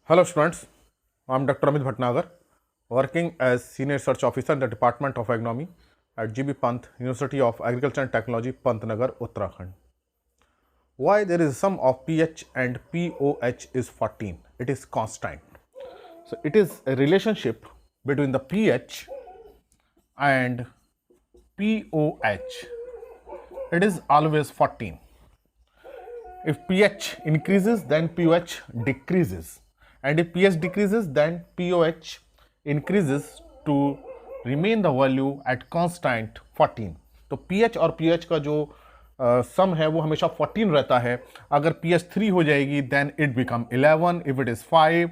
Hello students, I am Dr. Amit Bhatnagar, working as Senior Research Officer in the Department of Agronomy at GB Pant, University of Agriculture and Technology, Pantnagar, Uttarakhand. Why there is sum of pH and pOH is 14? It is constant. So it is a relationship between the pH and pOH. It is always 14. If pH increases, then pOH decreases, and if pH decreases, then pOH increases to remain the value at constant 14. तो pH और pH का जो सम है वो हमेशा 14 रहता है. अगर pH 3 हो जाएगी, then it become 11. If it is 5,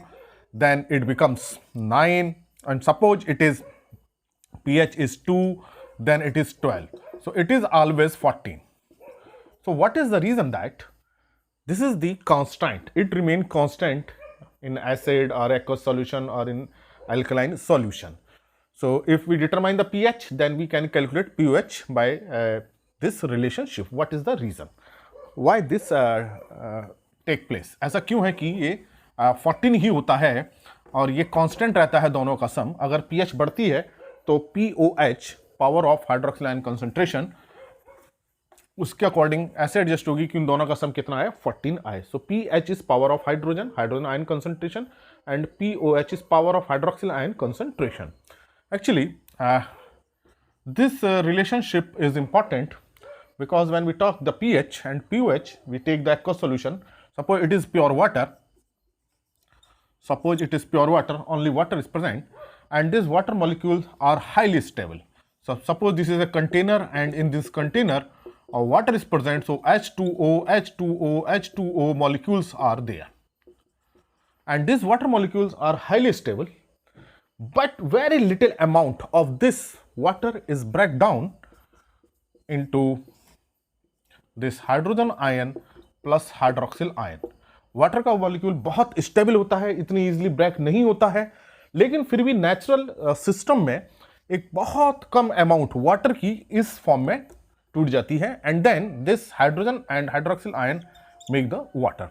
then it becomes 9. And suppose it is pH is 2, then it is 12. So it is always 14. So what is the reason that this is the constant? It remains constant in acid or aqueous solution or in alkaline solution. So if we determine the pH, then we can calculate pOH by this relationship. What is the reason? Why this take place? ऐसा क्यों है कि ये 14 ही होता है और ये constant रहता है दोनों का सम. अगर pH बढ़ती है तो pOH power of hydroxyl ion concentration उसके अकॉर्डिंग ऐसे एडजस्ट होगी कि उन दोनों का सम कितना आए, 14 आए. सो pH is power of hydrogen ion concentration and pOH is power of hydroxyl ion concentration. Actually this relationship is important because when we talk the pH and pOH, we take the aqueous solution. Suppose it is pure water. Suppose it is pure water, only water is present, and these water molecules are highly stable. So suppose this is a container, and in this container water is present, so H2O molecules are there, and these water molecules are highly stable, but very little amount of this water is break down into this hydrogen ion plus hydroxyl ion. Water का molecule बहुत stable होता है, इतनी easily break नहीं होता है, लेकिन फिर भी नेचुरल सिस्टम में एक बहुत कम अमाउंट वाटर की इस फॉर्म में टूट जाती है, and then this hydrogen and hydroxyl ion make the water.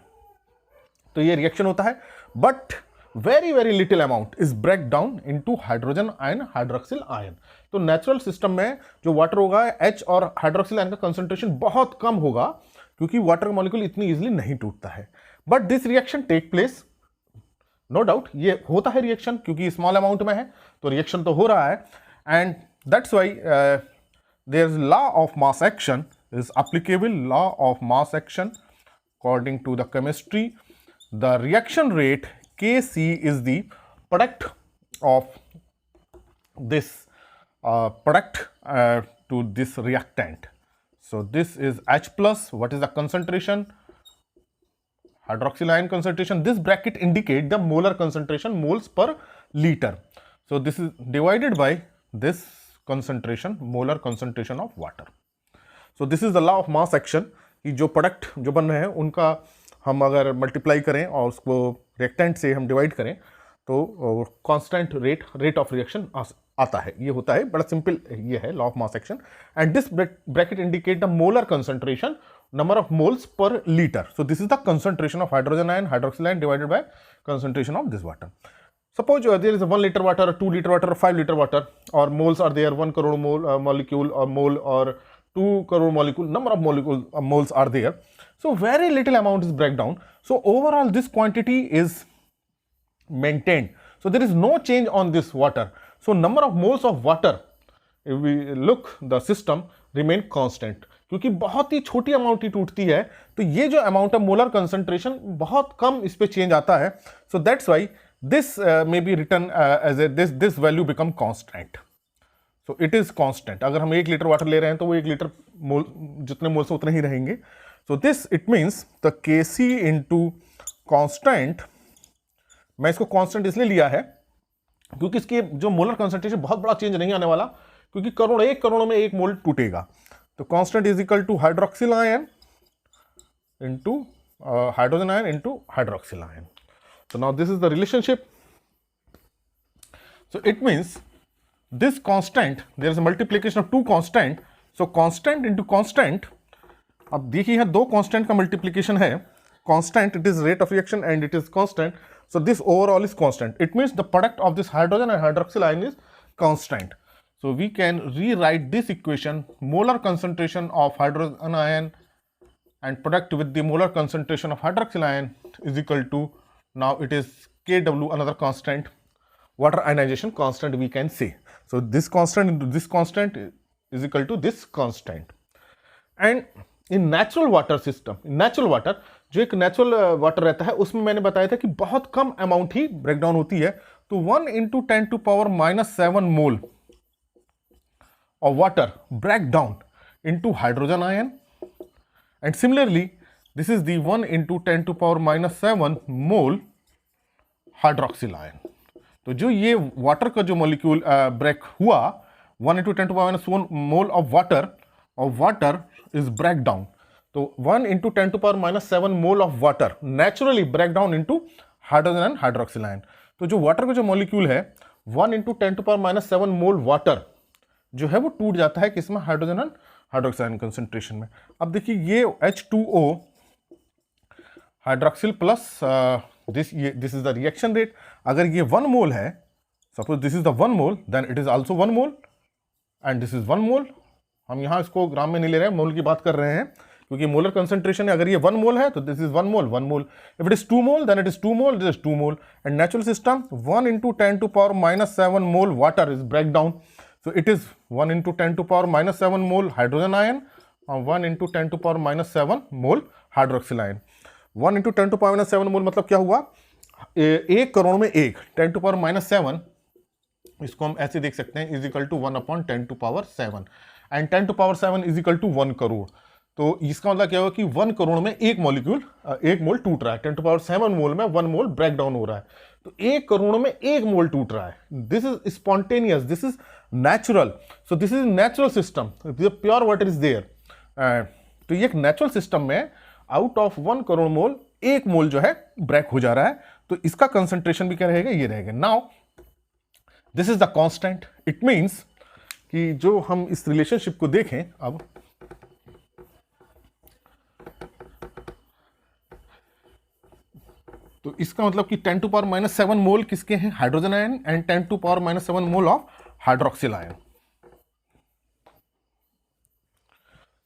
तो ये रिएक्शन होता है, but very very little amount is break down into hydrogen ion hydroxyl ion. तो नेचुरल सिस्टम में जो वाटर होगा, H और हाइड्रोक्सिल आयन का कंसंट्रेशन बहुत कम होगा क्योंकि वाटर का मॉलिक्यूल इतनी इजीली नहीं टूटता है. But this reaction take place, no doubt ये होता है रिएक्शन, क्योंकि स्मॉल अमाउंट में है तो रिएक्शन तो हो रहा है, and that's why there is law of mass action is applicable. Law of mass action, according to the chemistry, the reaction rate Kc is the product of this product to this reactant. So this is H plus. What is the concentration? Hydroxyl ion concentration. This bracket indicate the molar concentration, moles per liter. So this is divided by this concentration, molar concentration of water. So this is the law of mass action कि जो product जो बन रहे हैं उनका हम अगर multiply करें और उसको रिएक्टेंट से हम डिवाइड करें तो कांस्टेंट रेट ऑफ रिएक्शन आता है. ये होता है, बड़ा सिंपल ये है law of mass action. And this bracket indicate the molar concentration, number of moles per liter. So this is the concentration of hydrogen ion, hydroxyl ion divided by concentration of this water. Suppose there is a 1 liter water, or 2 liter water, or 5 liter water, or moles are there, 1 crore mole molecule or mole, or 2 crore molecule, number of molecules moles are there. So very little amount is break down. So overall this quantity is maintained. So there is no change on this water. So number of moles of water, if we look the system remain constant, क्योंकि बहुत ही छोटी amount ही टूटती है, तो ये जो amount है molar concentration बहुत कम इस पे चेंज आता है. So that's why this may be written as a this value become constant. So it is constant. अगर हम 1 लीटर वाटर ले रहे हैं तो वो 1 लीटर मोल जितने मोल से उतने ही रहेंगे. So this it means the Kc into constant. मैं इसको कॉन्स्टेंट इसलिए लिया है क्योंकि इसके जो मोलर कंसंट्रेशन बहुत बड़ा चेंज नहीं आने वाला, क्योंकि एक करोड़ में 1 मोल टूटेगा. तो constant is equal to hydroxyl ion into hydrogen ion into hydroxyl ion. So now this is the relationship. So it means this constant, there is a multiplication of two constant. So constant into constant. अब देखिए यहाँ दो constant का multiplication है. Constant, it is rate of reaction and it is constant. So this overall is constant. It means the product of this hydrogen and hydroxyl ion is constant. So we can rewrite this equation, molar concentration of hydrogen ion and product with the molar concentration of hydroxyl ion is equal to, now it is Kw, another constant, water ionization constant we can say. So this constant into this constant is equal to this constant. And in natural water system, in natural water, जो एक natural water रहता है उसमें मैंने बताया था कि बहुत कम अमाउंट ही ब्रेकडाउन होती है. तो 1 into 10 to power minus 7 mole of water break down into hydrogen ion, and similarly this is the 1 into 10 to power minus 7 mole hydroxyl ion. तो जो ये वाटर का जो मॉलिक्यूल ब्रेक हुआ, 1 into 10 to power minus 1 mole of water is break down. तो 1 into 10 to power minus 7 mole of water naturally break down into hydrogen and hydroxyl ion. तो जो water का जो मॉलिक्यूल है 1 into 10 to power minus 7 mole water जो है वो टूट जाता है किसमें, hydrogen and hydroxide ion concentration में. अब देखिए ये H2O hydroxyl plus this is the reaction rate. अगर ये 1 मोल है, suppose this is the 1 mole, then it is also 1 mole and this is 1 mole. हम यहाँ इसको ग्राम में नहीं ले रहे हैं, मोल की बात कर रहे हैं क्योंकि मोलर कंसंट्रेशन है. अगर ये 1 मोल है तो this is 1 mole. If it is 2 mole then it is 2 mole, this is 2 mole. And natural system 1 into 10 to power minus 7 mole water is break down. So it is 1 into 10 to power minus 7 mole hydrogen ion और 1 into 10 to power minus 7 mole hydroxyl ion. 1 into 10 to power minus 7 mole मतलब क्या हुआ, 1 करोड़ में 1, 10 to power minus 7, इसको हम ऐसे देख सकते हैं, is equal to 1 upon 10 to power 7 and 10 to power 7 is equal to 1 crore. तो इसका मतलब क्या होगा कि 1 करोड़ में 1 मॉलिक्यूल 1 मोल टूट रहा है. 10 to power 7 मोल में 1 मोल ब्रेक डाउन हो रहा है. तो 1 करोड़ में 1 मोल टूट रहा है. This is spontaneous, this is natural. So this is natural system, pure water is there. तो ये एक नेचुरल सिस्टम में out of 1 crore mole 1 mole जो है ब्रेक हो जा रहा है. तो इसका कंसंट्रेशन भी क्या रहेगा, ये रहेगा. Now this is the constant. It means कि जो हम इस रिलेशनशिप को देखें अब, तो इसका मतलब कि 10 to power minus 7 मोल किसके हैं, hydrogen ion, and 10 to power minus 7 mole of hydroxyl ion.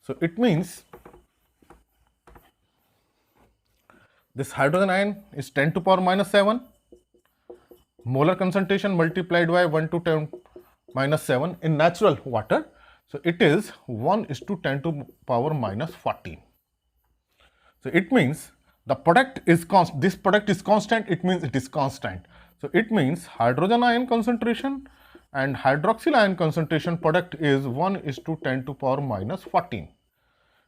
So it means this hydrogen ion is 10 to power minus 7 molar concentration multiplied by 1 to 10 minus 7 in natural water. So it is 1 is to 10 to power minus 14. So it means the product is constant. This product is constant. It means it is constant. So it means hydrogen ion concentration and hydroxyl ion concentration product is 1 is to 10 to power minus 14.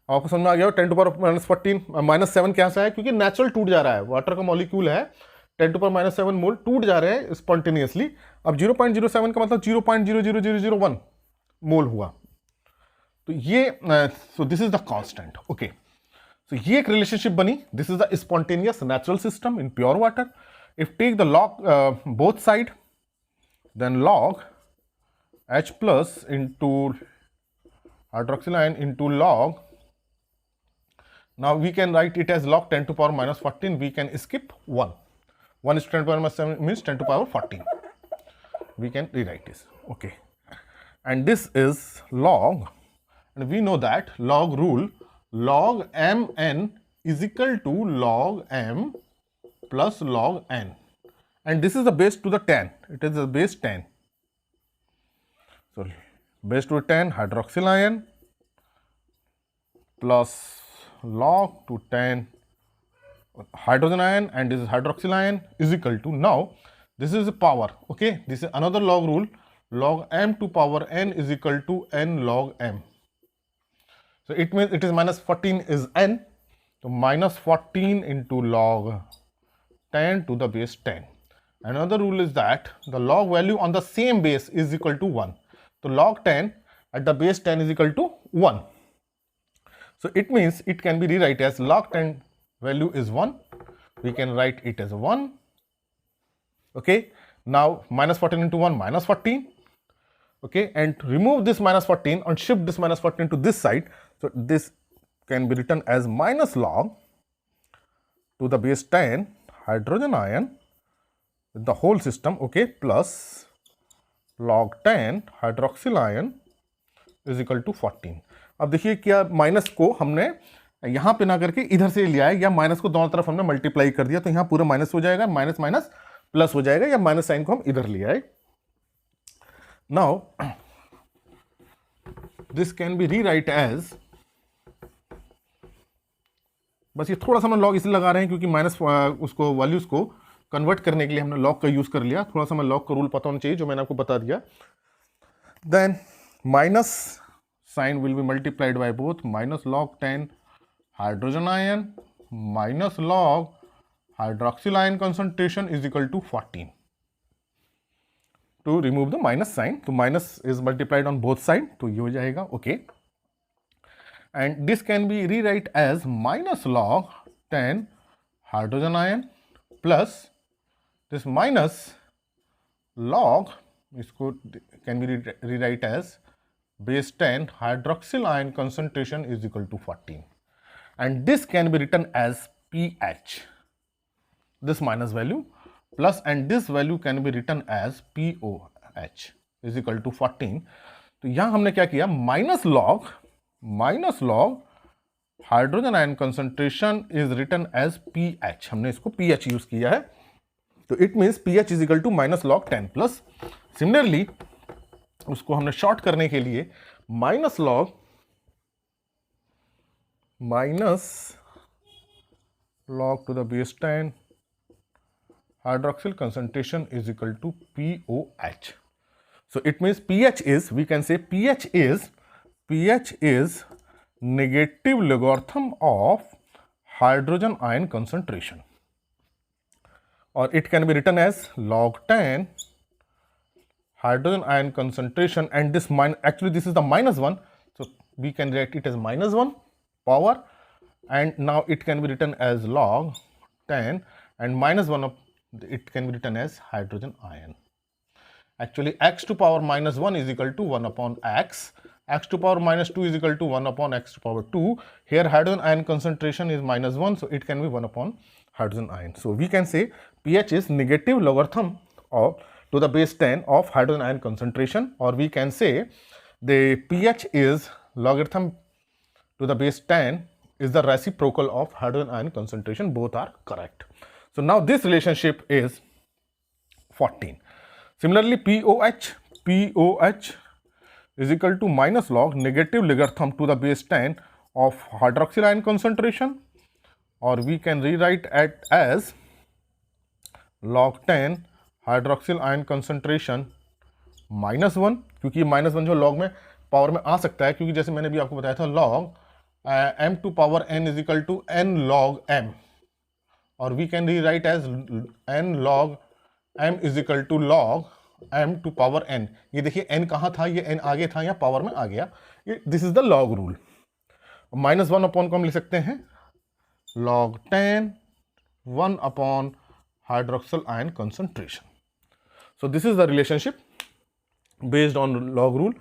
आपको समझ में आ गया 10 to power minus 14 minus 7 क्या सा है, क्योंकि natural टूट जा रहा है. वाटर का मॉलिक्यूल है 10 टू पावर माइनस 7 मोल टूट जा रहे हैं स्पॉन्टेनियसली. अब 0.07 का मतलब 0.00001 मोल हुआ. तो ये so this is the constant. Okay, so ये एक रिलेशनशिप बनी. This is the spontaneous natural system in pure water. If take the log both side, then log H plus into hydroxyl ion into log. Now we can write it as log 10 to power minus 14. We can skip 1. 1 is to 10 to power minus 7 means 10 to power 14. We can rewrite this. Okay. And this is log. And we know that log rule, log mn is equal to log m plus log n. And this is the base to the 10. It is the base 10. So base to 10 hydroxyl ion plus log to 10 hydrogen ion, and this is hydroxyl ion is equal to, now this is the power. Okay, this is another log rule, log m to power n is equal to n log m. So it means it is minus 14 is n, so minus 14 into log 10 to the base 10. Another rule is that the log value on the same base is equal to 1. So log 10 at the base 10 is equal to 1. So it means it can be rewrite as log 10 value is 1. We can write it as 1. Okay. Now minus 14 into 1 minus 14. Okay. And remove this minus 14 and shift this minus 14 to this side. So this can be written as minus log to the base 10 hydrogen ion the whole system, okay, plus log 10 hydroxyl ion is equal to 14। अब देखिए क्या minus को हमने यहां पे ना करके इधर से लिया है, या माइनस को दोनों तरफ हमने मल्टीप्लाई कर दिया, तो यहां पूरा माइनस हो जाएगा, माइनस माइनस प्लस हो जाएगा, या माइनस साइन को हम इधर ले आए। Now this can be rewrite as, बस ये थोड़ा सा हम लॉग इसलिए लगा रहे हैं क्योंकि माइनस उसको वैल्यूज को कन्वर्ट करने के लिए हमने लॉग का यूज कर लिया। थोड़ा सा मैं लॉग का रूल पता होना चाहिए जो मैंने आपको बता दिया। Then minus sign will be multiplied by both minus log 10 hydrogen ion minus log hydroxyl ion concentration is equal to 14। To remove the minus sign, तो minus is multiplied on both side, तो ये हो जाएगा, okay. And this can be rewrite as minus log 10 hydrogen ion plus this minus log, इसको can be rewrite as base 10 hydroxyl ion concentration is equal to 14, and this can be written as pH, this minus value plus, and this value can be written as POH is equal to 14। तो यहां हमने क्या किया, minus log hydrogen ion concentration is written as pH, हमने इसको pH use किया है, तो it means pH is equal to minus log 10 plus, similarly उसको हमने शॉर्ट करने के लिए minus log to the base 10 hydroxyl concentration is equal to POH। So it means pH is, we can say pH is negative logarithm of hydrogen ion concentration, or it can be written as log 10 hydrogen ion concentration, and this actually this is the minus 1, so we can write it as minus 1 power, and now it can be written as log 10 and minus 1 of it can be written as hydrogen ion. Actually x to power minus 1 is equal to 1 upon x to power minus 2 is equal to 1 upon x to power 2. Here hydrogen ion concentration is minus 1, so it can be 1 upon hydrogen ion. So we can say pH is negative logarithm of to the base 10 of hydrogen ion concentration, or we can say the pH is logarithm to the base 10 is the reciprocal of hydrogen ion concentration. Both are correct. So now this relationship is 14. Similarly, POH is equal to minus log negative logarithm to the base 10 of hydroxyl ion concentration, or we can rewrite it as log 10 hydroxyl ion concentration minus 1, क्योंकि minus 1 जो log में power में आ सकता है, क्योंकि जैसे मैंने भी आपको बताया था log m to power n is equal to n log m, और we can rewrite as n log m is equal to log m to power n। ये देखिए n कहाँ था, ये n आगे था, यहाँ पावर में आ गया, this is the log rule. Minus 1 upon को हम लिख सकते हैं log 10 1 upon hydroxyl ion concentration. So this is the relationship based on log rule.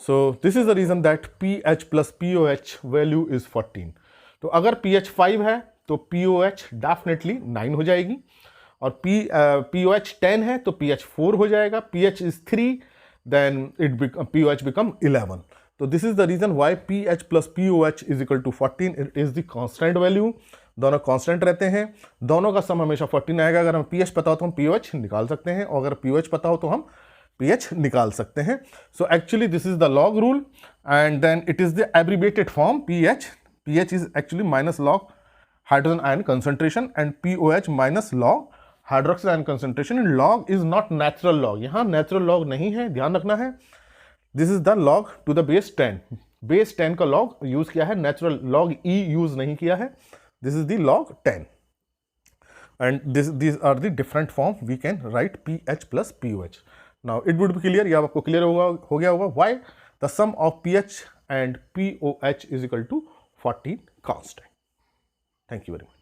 So this is the reason that pH plus POH value is 14. तो अगर pH 5 है तो POH definitely 9 हो जाएगी, और POH 10 है तो pH 4 हो जाएगा, pH is 3 then POH become 11. तो this is the reason why pH plus POH is equal to 14. It is the constant value. दोनों कांस्टेंट रहते हैं, दोनों का सम हमेशा 14 आएगा। अगर हमें pH पता हो तो हम POH निकाल सकते हैं, और अगर POH पता हो तो हम pH निकाल सकते हैं। So actually this is the log rule, and then it is the abbreviated form pH is actually minus log hydrogen ion concentration, and POH minus log hydroxyl ion concentration. And log is not natural log, यहाँ natural log नहीं है, ध्यान रखना है। This is the log to the base 10, base 10 का log use किया है, natural log ई use नहीं किया है। This is the log 10, and these are the different form we can write pH plus POH. Now it would be clear, ये आपको clear हो गया होगा why the sum of pH and POH is equal to 14 constant. Thank you very much.